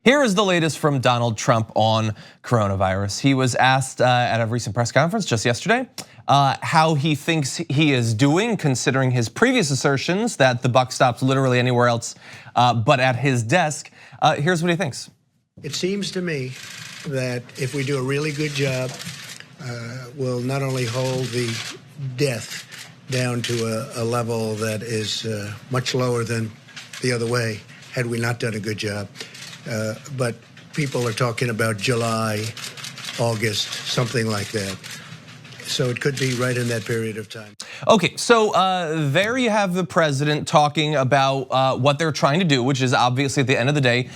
Here is the latest from Donald Trump on coronavirus. He was asked at a recent press conference just yesterday how he thinks he is doing, considering his previous assertions that the buck stops literally anywhere else but at his desk. Here's what he thinks. It seems to me that if we do a really good job, we'll not only hold the death down to a level that is much lower than the other way, had we not done a good job. But people are talking about July, August, something like that. So it could be right in that period of time. Okay, so there you have the president talking about what they're trying to do, which is obviously at the end of the day,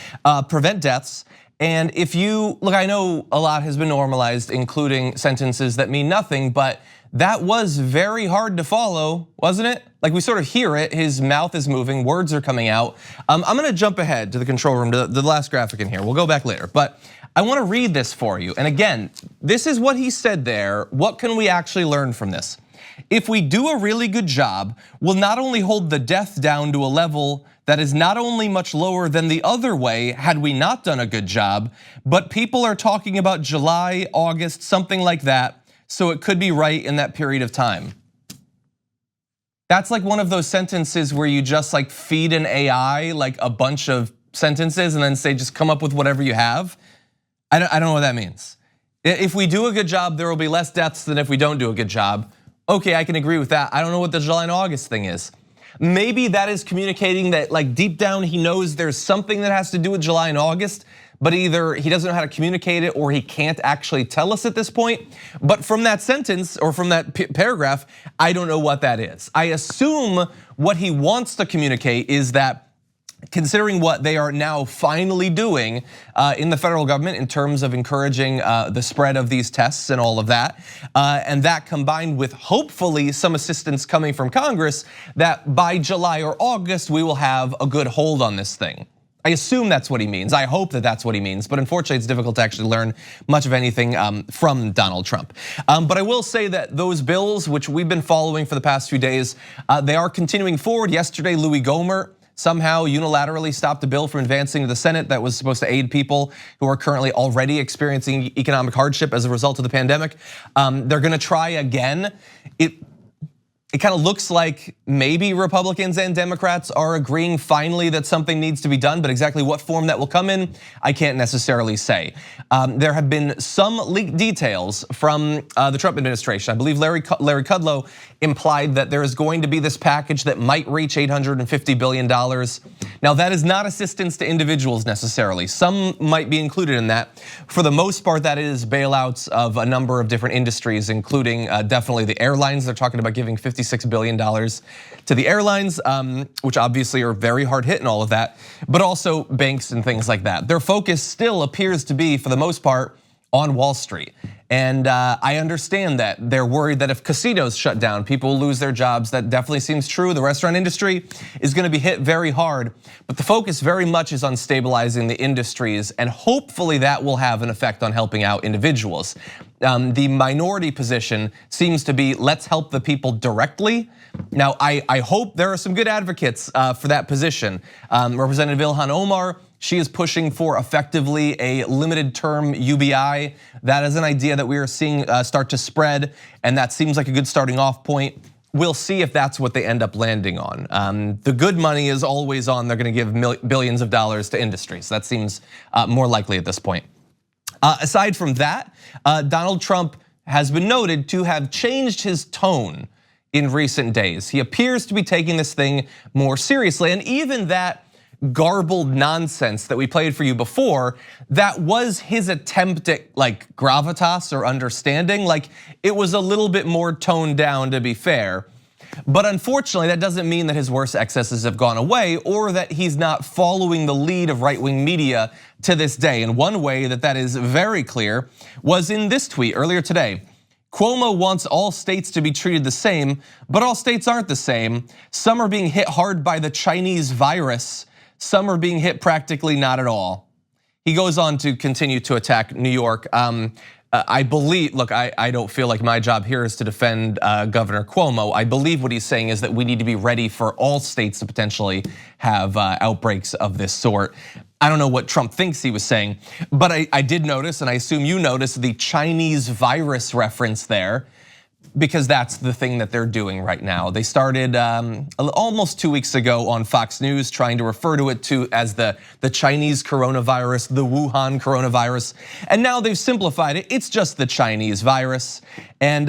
prevent deaths. And if you, look, I know a lot has been normalized, including sentences that mean nothing, but that was very hard to follow, wasn't it? Like we sort of hear it, his mouth is moving, words are coming out. I'm gonna jump ahead to the control room, to the last graphic in here. We'll go back later, but I wanna read this for you. And again, this is what he said there. What can we actually learn from this? If we do a really good job, we'll not only hold the death down to a level that is not only much lower than the other way had we not done a good job, but people are talking about July, August, something like that. So it could be right in that period of time. That's like one of those sentences where you just like feed an AI like a bunch of sentences and then say just come up with whatever you have. I don't know what that means. If we do a good job, there will be less deaths than if we don't do a good job. Okay, I can agree with that. I don't know what the July and August thing is. Maybe that is communicating that like deep down he knows there's something that has to do with July and August, but either he doesn't know how to communicate it or he can't actually tell us at this point. But from that sentence or from that paragraph, I don't know what that is. I assume what he wants to communicate is that considering what they are now finally doing in the federal government in terms of encouraging the spread of these tests and all of that, and that combined with hopefully some assistance coming from Congress, that by July or August we will have a good hold on this thing. I assume that's what he means. I hope that that's what he means, but unfortunately it's difficult to actually learn much of anything from Donald Trump. But I will say that those bills, which we've been following for the past few days, they are continuing forward. Yesterday, Louis Gohmert somehow unilaterally stopped a bill from advancing to the Senate that was supposed to aid people who are currently already experiencing economic hardship as a result of the pandemic. They're gonna try again. It kind of looks like maybe Republicans and Democrats are agreeing finally that something needs to be done, but exactly what form that will come in, I can't necessarily say. There have been some leaked details from the Trump administration. I believe Larry Kudlow implied that there is going to be this package that might reach $850 billion. Now that is not assistance to individuals necessarily. Some might be included in that. For the most part, that is bailouts of a number of different industries, including definitely the airlines. They're talking about giving $56 billion to the airlines, which obviously are very hard hit and all of that, but also banks and things like that. Their focus still appears to be, for the most part, on Wall Street. And I understand that they're worried that if casinos shut down, people will lose their jobs. That definitely seems true. The restaurant industry is gonna be hit very hard, but the focus very much is on stabilizing the industries, and hopefully that will have an effect on helping out individuals. The minority position seems to be, let's help the people directly. Now, I hope there are some good advocates for that position. Representative Ilhan Omar, she is pushing for effectively a limited term UBI. That is an idea that we are seeing start to spread, and that seems like a good starting off point. We'll see if that's what they end up landing on. The good money is always on, they're gonna give billions of dollars to industries. That seems more likely at this point. Aside from that, Donald Trump has been noted to have changed his tone in recent days. He appears to be taking this thing more seriously, and even that garbled nonsense that we played for you before, that was his attempt at like gravitas or understanding. Like it was a little bit more toned down, to be fair. But unfortunately, that doesn't mean that his worst excesses have gone away or that he's not following the lead of right-wing media to this day. And one way that is very clear was in this tweet earlier today. Cuomo wants all states to be treated the same, but all states aren't the same. Some are being hit hard by the Chinese virus. Some are being hit practically not at all. He goes on to continue to attack New York. I believe, look, I don't feel like my job here is to defend Governor Cuomo. I believe what he's saying is that we need to be ready for all states to potentially have outbreaks of this sort. I don't know what Trump thinks he was saying, but I did notice, and I assume you noticed, the Chinese virus reference there, because that's the thing that they're doing right now. They started almost 2 weeks ago on Fox News trying to refer to it as the Chinese coronavirus, the Wuhan coronavirus. And now they've simplified it, it's just the Chinese virus. And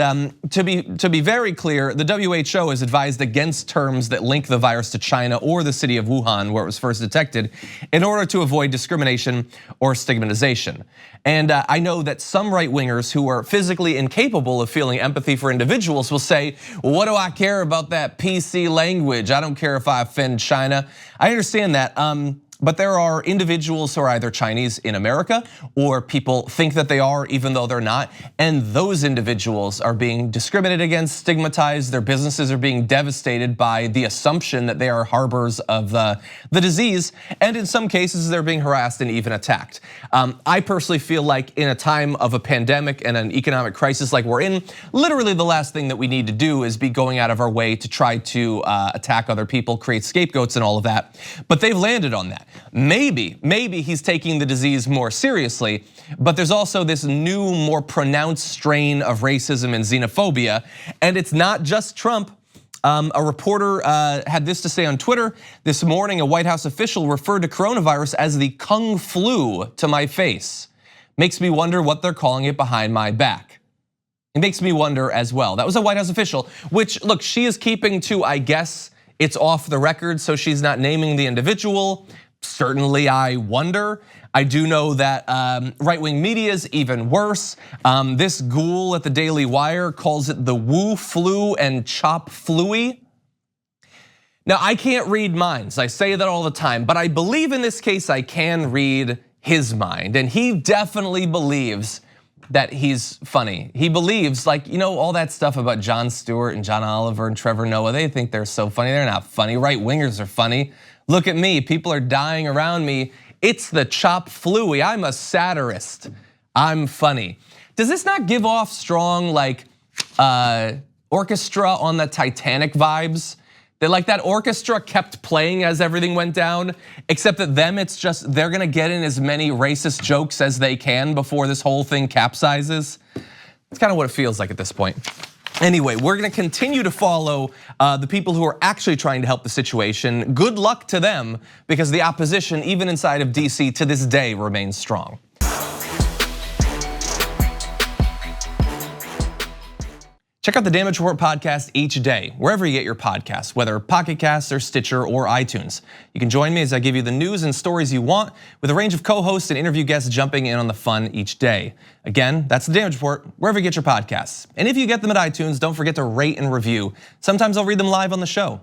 to be very clear, the WHO has advised against terms that link the virus to China or the city of Wuhan, where it was first detected, in order to avoid discrimination or stigmatization. And I know that some right-wingers who are physically incapable of feeling empathy for individuals will say, well, what do I care about that PC language? I don't care if I offend China. I understand that. But there are individuals who are either Chinese in America or people think that they are even though they're not. And those individuals are being discriminated against, stigmatized. Their businesses are being devastated by the assumption that they are harbors of the disease. And in some cases, they're being harassed and even attacked. I personally feel like in a time of a pandemic and an economic crisis like we're in, literally the last thing that we need to do is be going out of our way to try to attack other people, create scapegoats and all of that. But they've landed on that. Maybe he's taking the disease more seriously, but there's also this new, more pronounced strain of racism and xenophobia, and it's not just Trump. A reporter had this to say on Twitter this morning. A White House official referred to coronavirus as the Kung flu to my face. Makes me wonder what they're calling it behind my back. It makes me wonder as well. That was a White House official, which, look, she is keeping to, I guess, it's off the record, so she's not naming the individual. Certainly, I wonder. I do know that right-wing media is even worse. This ghoul at the Daily Wire calls it the Wu flu and chop fluey. Now, I can't read minds. I say that all the time, but I believe in this case I can read his mind, and he definitely believes that he's funny. He believes, like, you know, all that stuff about Jon Stewart and John Oliver and Trevor Noah, they think they're so funny. They're not funny. Right-wingers are funny. Look at me, people are dying around me. It's the chop fluey. I'm a satirist. I'm funny. Does this not give off strong, like, orchestra on the Titanic vibes? That, like, that orchestra kept playing as everything went down, except that them, it's just they're gonna get in as many racist jokes as they can before this whole thing capsizes. It's kind of what it feels like at this point. Anyway, we're gonna continue to follow the people who are actually trying to help the situation. Good luck to them, because the opposition, even inside of DC to this day, remains strong. Check out the Damage Report podcast each day, wherever you get your podcasts, whether Pocket Casts or Stitcher or iTunes. You can join me as I give you the news and stories you want, with a range of co-hosts and interview guests jumping in on the fun each day. Again, that's the Damage Report, wherever you get your podcasts. And if you get them at iTunes, don't forget to rate and review. Sometimes I'll read them live on the show.